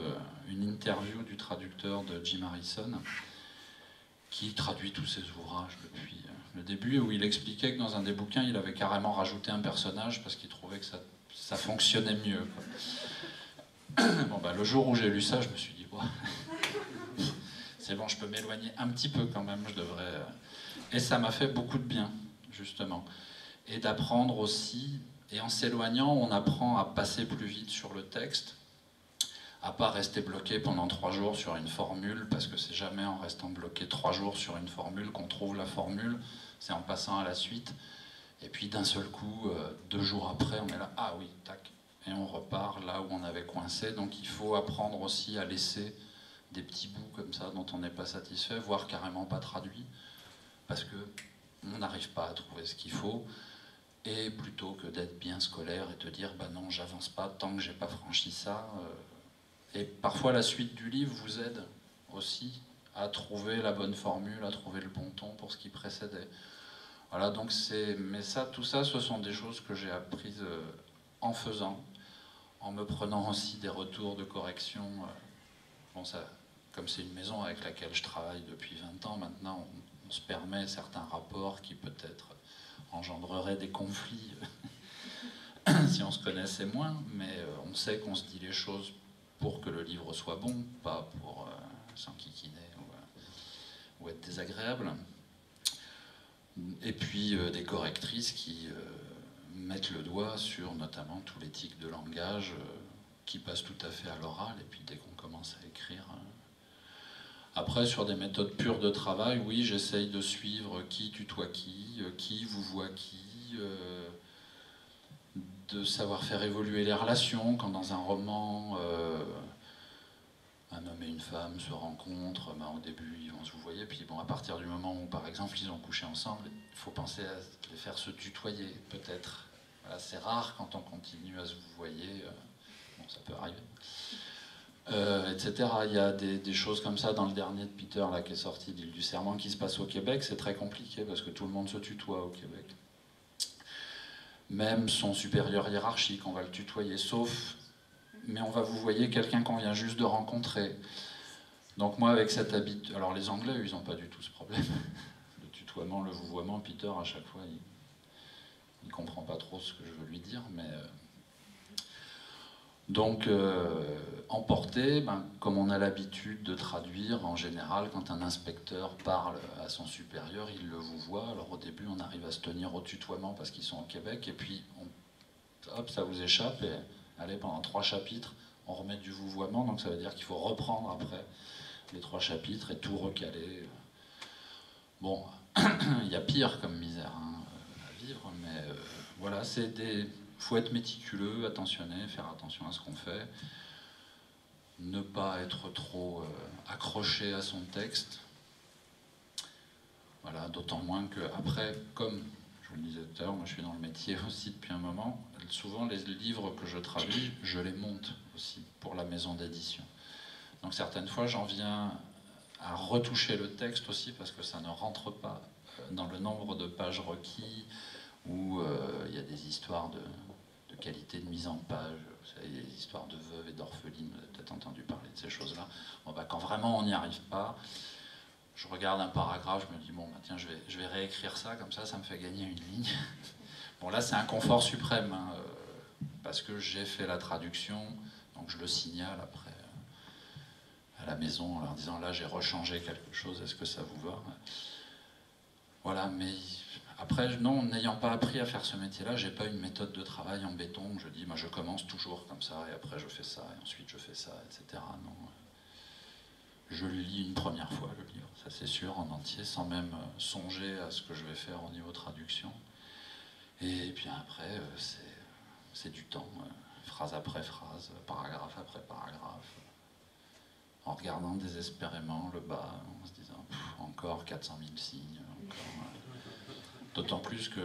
Speaker 2: une interview du traducteur de Jim Harrison, qui traduit tous ses ouvrages depuis le début, où il expliquait que dans un des bouquins, il avait carrément rajouté un personnage parce qu'il trouvait que ça fonctionnait mieux, quoi. Le jour où j'ai lu ça, je me suis dit, c'est bon, je peux m'éloigner un petit peu quand même, je devrais... Et ça m'a fait beaucoup de bien, justement. Et d'apprendre aussi, et en s'éloignant, on apprend à passer plus vite sur le texte, à pas rester bloqué pendant 3 jours sur une formule, parce que c'est jamais en restant bloqué 3 jours sur une formule qu'on trouve la formule, c'est en passant à la suite. Et puis d'un seul coup, 2 jours après, on est là, ah oui, tac, et on repart là où on avait coincé. Donc il faut apprendre aussi à laisser des petits bouts comme ça dont on n'est pas satisfait, voire carrément pas traduit, parce qu'on n'arrive pas à trouver ce qu'il faut. Et plutôt que d'être bien scolaire et te dire, non, j'avance pas tant que j'ai pas franchi ça. Et parfois la suite du livre vous aide aussi à trouver la bonne formule, à trouver le bon ton pour ce qui précédait. Voilà, donc mais tout ça, ce sont des choses que j'ai apprises en faisant, en me prenant aussi des retours de correction. Comme c'est une maison avec laquelle je travaille depuis 20 ans, maintenant on se permet certains rapports qui peut-être engendreraient des conflits si on se connaissait moins, mais on sait qu'on se dit les choses pour que le livre soit bon, pas pour s'enquiquiner ou être désagréable. Et puis des correctrices qui mettent le doigt sur notamment tous les tics de langage qui passent tout à fait à l'oral, et puis dès qu'on commence à écrire... Après, sur des méthodes pures de travail, oui, j'essaye de suivre qui tutoie qui vous voit qui, de savoir faire évoluer les relations, quand dans un roman, un homme et une femme se rencontrent, au début ils vont se vouvoyer, puis à partir du moment où par exemple ils ont couché ensemble, il faut penser à les faire se tutoyer, peut-être. Voilà, c'est rare quand on continue à se vouvoyer, ça peut arriver. Etc. Il y a des choses comme ça dans le dernier de Peter là, qui est sorti d'Île du Serment, qui se passe au Québec. C'est très compliqué parce que tout le monde se tutoie au Québec. Même son supérieur hiérarchique, on va le tutoyer, mais on va vous voyez quelqu'un qu'on vient juste de rencontrer. Donc moi, avec cette habitude... Alors les Anglais, eux, ils n'ont pas du tout ce problème. Le tutoiement, le vouvoiement, Peter, à chaque fois, il ne comprend pas trop ce que je veux lui dire, mais... Donc, emporter, comme on a l'habitude de traduire, en général, quand un inspecteur parle à son supérieur, il le vouvoie. Alors au début, on arrive à se tenir au tutoiement parce qu'ils sont au Québec, et puis, hop, ça vous échappe, et allez, pendant 3 chapitres, on remet du vouvoiement, donc ça veut dire qu'il faut reprendre après les 3 chapitres et tout recaler. Bon, il y a pire comme misère à vivre, mais voilà, il faut être méticuleux, attentionné, faire attention à ce qu'on fait, ne pas être trop accroché à son texte. Voilà, d'autant moins qu'après, comme je vous le disais tout à l'heure, moi je suis dans le métier aussi depuis un moment, souvent les livres que je traduis, je les monte aussi pour la maison d'édition. Donc certaines fois, j'en viens à retoucher le texte aussi parce que ça ne rentre pas dans le nombre de pages requis, où il y a des histoires de qualité de mise en page, vous savez, des histoires de veuves et d'orphelines, vous avez peut-être entendu parler de ces choses-là. Quand vraiment on n'y arrive pas, je regarde un paragraphe, je me dis, tiens, je vais réécrire ça, comme ça me fait gagner une ligne. Bon, là, c'est un confort suprême, parce que j'ai fait la traduction, donc je le signale après à la maison en leur disant là j'ai rechangé quelque chose, est-ce que ça vous va? Voilà, mais après, non, n'ayant pas appris à faire ce métier-là, j'ai pas une méthode de travail en béton. Je dis, moi je commence toujours comme ça, et après je fais ça, et ensuite je fais ça, etc. Non. Je le lis une première fois, le livre, ça c'est sûr, en entier, sans même songer à ce que je vais faire au niveau traduction. Et puis après, c'est du temps, phrase après phrase, paragraphe après paragraphe, en regardant désespérément le bas, en se disant, encore 400 000 signes, encore... D'autant plus que,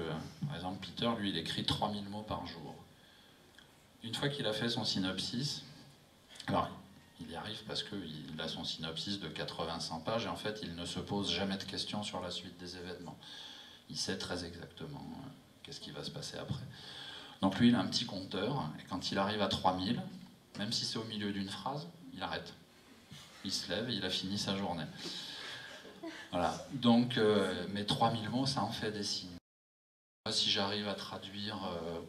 Speaker 2: par exemple, Peter, lui, il écrit 3000 mots par jour. Une fois qu'il a fait son synopsis, alors, il y arrive parce qu'il a son synopsis de 80-100 pages, et en fait, il ne se pose jamais de questions sur la suite des événements. Il sait très exactement qu'est-ce qui va se passer après. Donc lui, il a un petit compteur, et quand il arrive à 3000, même si c'est au milieu d'une phrase, il arrête. Il se lève et il a fini sa journée. Voilà, donc mes 3000 mots, ça en fait des signes. Si j'arrive à traduire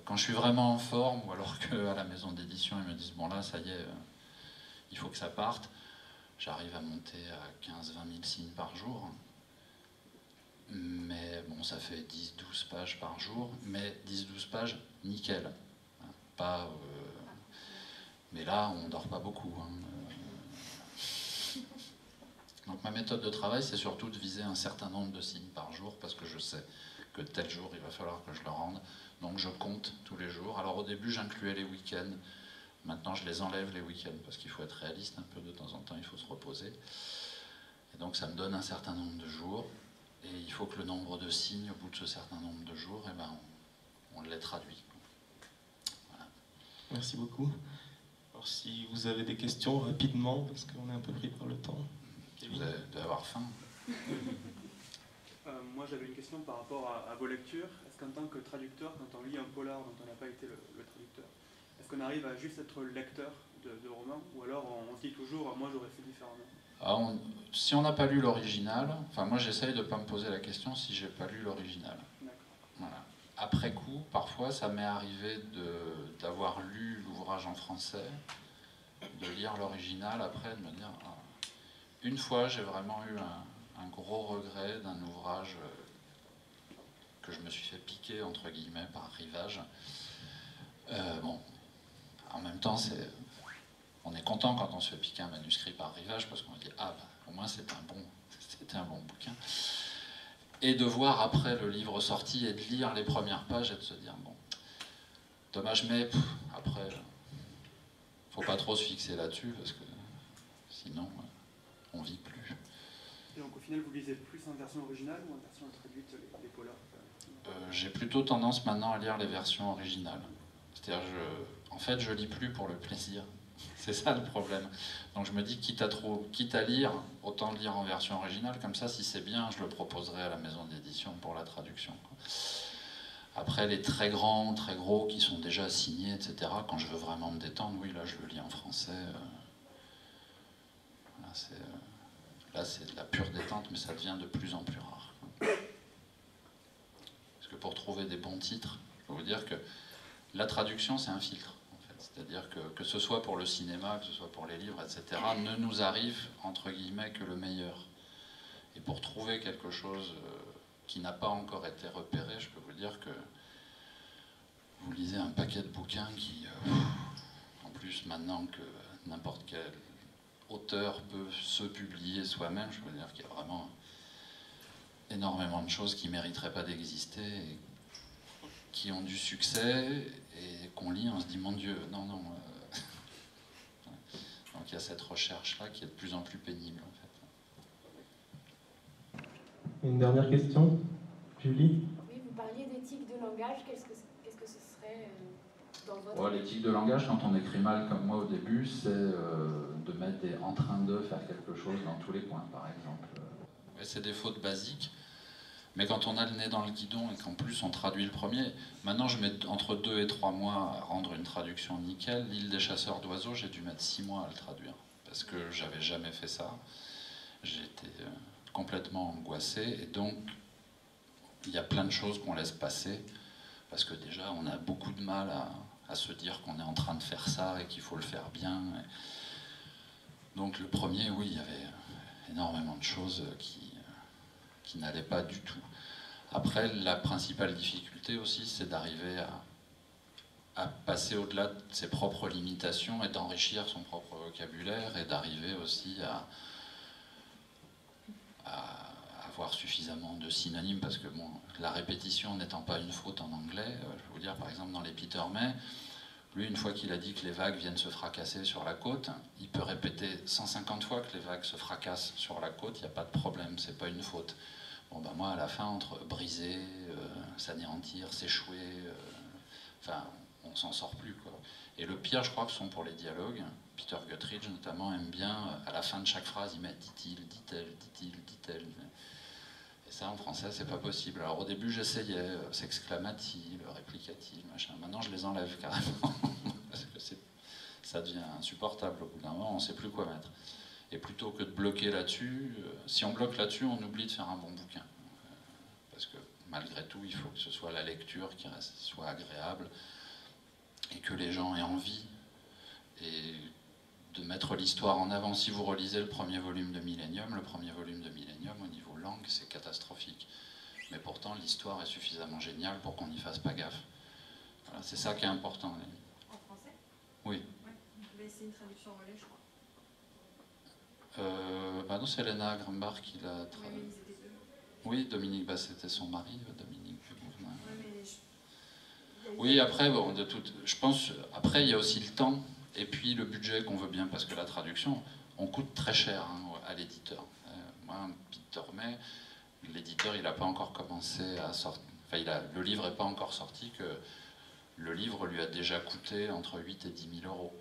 Speaker 2: quand je suis vraiment en forme, ou alors qu'à la maison d'édition, ils me disent, bon là, ça y est, il faut que ça parte, j'arrive à monter à 15-20 000 signes par jour. Mais bon, ça fait 10-12 pages par jour, mais 10-12 pages, nickel. Pas, mais là, on dort pas beaucoup. Donc ma méthode de travail, c'est surtout de viser un certain nombre de signes par jour, parce que je sais que tel jour, il va falloir que je le rende. Donc je compte tous les jours. Alors au début, j'incluais les week-ends. Maintenant, je les enlève les week-ends, parce qu'il faut être réaliste un peu, de temps en temps, il faut se reposer. Et donc ça me donne un certain nombre de jours. Et il faut que le nombre de signes, au bout de ce certain nombre de jours, eh ben, on les traduit. Voilà.
Speaker 4: Merci beaucoup. Alors si vous avez des questions, rapidement, parce qu'on est un peu pris par le temps.
Speaker 2: Vous devez avoir faim.
Speaker 5: Moi j'avais une question par rapport à vos lectures. Est-ce qu'en tant que traducteur, quand on lit un polar dont on n'a pas été le traducteur, est-ce qu'on arrive à juste être lecteur de romans, ou alors on se dit toujours moi j'aurais fait différemment?
Speaker 2: Si on n'a pas lu l'original, enfin moi j'essaye de ne pas me poser la question si j'ai pas lu l'original. Voilà. Après coup, parfois ça m'est arrivé d'avoir lu l'ouvrage en français, de lire l'original après, de me dire... Une fois, j'ai vraiment eu un gros regret d'un ouvrage que je me suis fait piquer, entre guillemets, par Rivage. Bon, en même temps, on est content quand on se fait piquer un manuscrit par Rivage, parce qu'on se dit, ah, bah, au moins c'était un bon bouquin. Et de voir après le livre sorti et de lire les premières pages et de se dire, bon, dommage, mais après, faut pas trop se fixer là-dessus, parce que sinon... on vit plus.
Speaker 5: Et donc au final, vous lisez plus en version originale ou en version traduite les polars?
Speaker 2: J'ai plutôt tendance maintenant à lire les versions originales. C'est-à-dire, en fait, je lis plus pour le plaisir. C'est ça le problème. Donc je me dis, quitte à lire, autant le lire en version originale, comme ça, si c'est bien, je le proposerai à la maison d'édition pour la traduction. Après, les très grands, très gros, qui sont déjà signés, etc., quand je veux vraiment me détendre, oui, là, je le lis en français. Là, c'est de la pure détente, mais ça devient de plus en plus rare. Parce que pour trouver des bons titres, je peux vous dire que la traduction, c'est un filtre. En fait. C'est-à-dire que ce soit pour le cinéma, que ce soit pour les livres, etc., ne nous arrive, entre guillemets, que le meilleur. Et pour trouver quelque chose qui n'a pas encore été repéré, je peux vous dire que vous lisez un paquet de bouquins qui, en plus, maintenant que n'importe quel auteur peut se publier soi-même, je veux dire qu'il y a vraiment énormément de choses qui ne mériteraient pas d'exister, et qui ont du succès, et qu'on lit, on se dit, mon Dieu, non. Donc il y a cette recherche-là qui est de plus en plus pénible, en fait.
Speaker 4: Une dernière question, Julie?
Speaker 6: Oui, vous parliez d'éthique de langage, qu'est-ce que ce serait dans votre...
Speaker 2: L'éthique de langage, quand on écrit mal comme moi au début, c'est de mettre des en train de faire quelque chose dans tous les coins, par exemple. C'est des fautes basiques, mais quand on a le nez dans le guidon et qu'en plus on traduit le premier, maintenant je mets entre 2 et 3 mois à rendre une traduction nickel. L'île des chasseurs d'oiseaux, j'ai dû mettre 6 mois à le traduire, parce que j'avais jamais fait ça. J'étais complètement angoissé, et donc il y a plein de choses qu'on laisse passer, parce que déjà on a beaucoup de mal à se dire qu'on est en train de faire ça et qu'il faut le faire bien. Donc le premier, oui, il y avait énormément de choses qui n'allaient pas du tout. Après, la principale difficulté aussi, c'est d'arriver à passer au-delà de ses propres limitations et d'enrichir son propre vocabulaire et d'arriver aussi à avoir suffisamment de synonymes, parce que bon, la répétition n'étant pas une faute en anglais, je vais vous dire par exemple dans les Peter May, lui une fois qu'il a dit que les vagues viennent se fracasser sur la côte, il peut répéter 150 fois que les vagues se fracassent sur la côte, il n'y a pas de problème, c'est pas une faute. Bon ben moi à la fin, entre briser, s'anéantir, s'échouer, enfin on s'en sort plus quoi. Et le pire je crois que sont pour les dialogues. Peter Guttridge notamment aime bien, à la fin de chaque phrase, il met dit-il, dit-elle, dit-il, dit-elle. Et ça en français c'est pas possible. Alors au début j'essayais, s'exclama-t-il, répliqua-t-il, machin. Maintenant je les enlève carrément, parce que ça devient insupportable au bout d'un moment, on sait plus quoi mettre. Et plutôt que de bloquer là-dessus, si on bloque là-dessus, on oublie de faire un bon bouquin. Parce que malgré tout, il faut que ce soit la lecture qui soit agréable et que les gens aient envie et de mettre l'histoire en avant. Si vous relisez le premier volume de Millennium, au niveau langue, c'est catastrophique. Mais pourtant, l'histoire est suffisamment géniale pour qu'on n'y fasse pas gaffe. Voilà, c'est ça qui est important.
Speaker 7: En français?
Speaker 2: Oui.
Speaker 7: Ouais, c'est une traduction en relais, je crois.
Speaker 2: Bah non, c'est Helena Grumbach qui l'a traduit.
Speaker 7: Oui, mais ils étaient deux.
Speaker 2: Oui, Dominique, bah, c'était son mari, Dominique.
Speaker 7: Ouais, mais
Speaker 2: Oui, après, bon, je pense, après, il y a aussi le temps et puis le budget qu'on veut bien, parce que la traduction, on coûte très cher hein, à l'éditeur. Moi, Peter May, l'éditeur, il n'a pas encore commencé à sortir. Enfin, le livre n'est pas encore sorti, que le livre lui a déjà coûté entre 8 et 10 000 euros.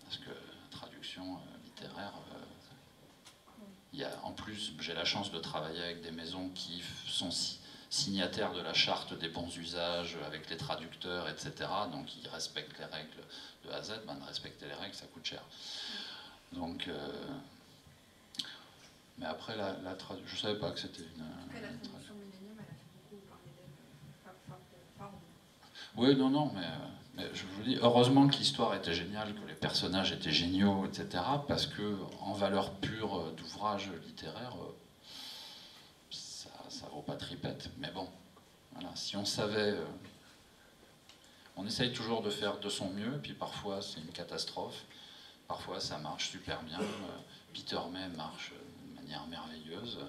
Speaker 2: Parce que la traduction littéraire, en plus, j'ai la chance de travailler avec des maisons qui sont signataires de la charte des bons usages, avec les traducteurs, etc. Donc ils respectent les règles de A à Z. Ben, de respecter les règles, ça coûte cher. Donc, mais après, je ne savais pas que c'était une
Speaker 7: traduction Millennium, elle a fait beaucoup parler d'elle.
Speaker 2: Oui, non, mais je vous dis, heureusement que l'histoire était géniale, que les personnages étaient géniaux, etc. Parce que en valeur pure d'ouvrage littéraire, ça vaut pas tripette. Mais bon, voilà, si on savait, on essaye toujours de faire de son mieux, puis parfois c'est une catastrophe, parfois ça marche super bien. Peter May marche de manière merveilleuse.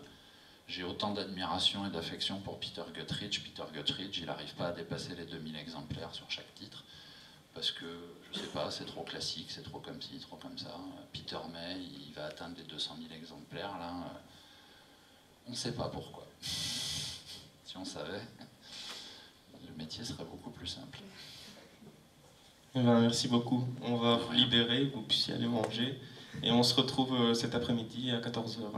Speaker 2: J'ai autant d'admiration et d'affection pour Peter Guttridge. Peter Guttridge, il n'arrive pas à dépasser les 2000 exemplaires sur chaque titre, parce que, je sais pas, c'est trop classique, c'est trop comme ci, trop comme ça. Peter May, il va atteindre les 200 000 exemplaires, là. On ne sait pas pourquoi. Si on savait, le métier serait beaucoup plus simple.
Speaker 4: Eh bien, merci beaucoup. On va vous libérer, vous puissiez aller manger. Et on se retrouve cet après-midi à 14h.